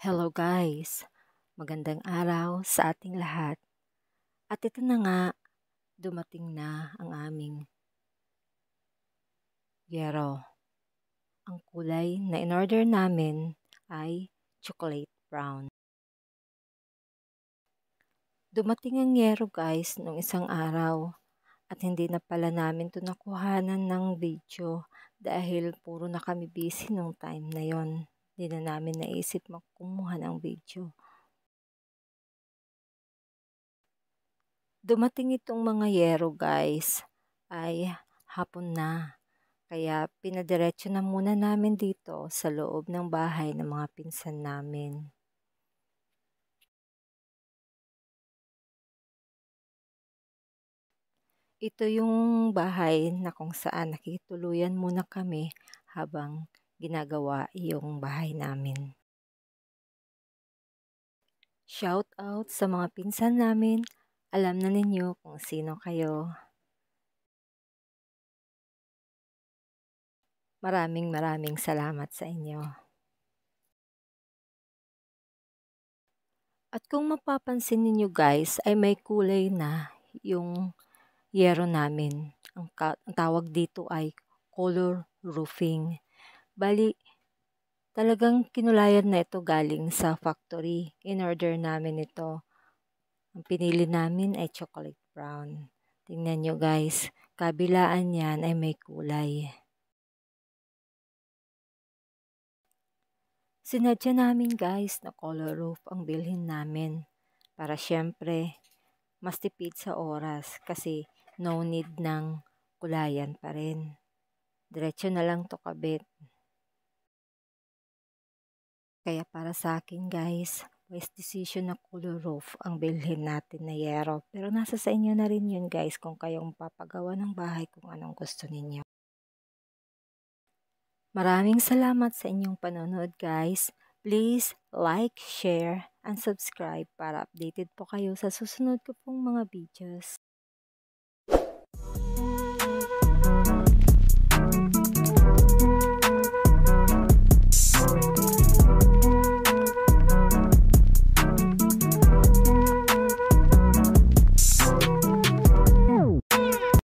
Hello guys! Magandang araw sa ating lahat. At ito na nga, dumating na ang aming yero. Ang kulay na in-order namin ay chocolate brown. Dumating ang yero guys nung isang araw at hindi na pala namin ito nakuhanan ng video dahil puro na kami busy nung time na yon. Hindi na namin naisip kumuha ng video. Dumating itong mga yero guys ay hapon na. Kaya pinadiretso na muna namin dito sa loob ng bahay ng mga pinsan namin. Ito yung bahay na kung saan nakituluyan muna kami habang ginagawa yung bahay namin. Shout out sa mga pinsan namin. Alam na ninyo kung sino kayo. Maraming salamat sa inyo. At kung mapapansin ninyo guys ay may kulay na yung yero namin. Ang tawag dito ay color roofing. Bali, talagang kinulayan na ito galing sa factory. In-order namin ito. Ang pinili namin ay chocolate brown. Tingnan nyo guys, kabilaan yan ay may kulay. Sinadya namin guys na color roof ang bilhin namin para syempre mas tipid sa oras kasi no need ng kulayan pa rin. Diretso na lang to kabit. Kaya para sa akin guys, wise decision na color roof ang bilhin natin na yero. Pero nasa sa inyo na rin yun guys kung kayong papagawa ng bahay kung anong gusto ninyo. Maraming salamat sa inyong panonood guys. Please like, share, and subscribe para updated po kayo sa susunod ko pong mga videos.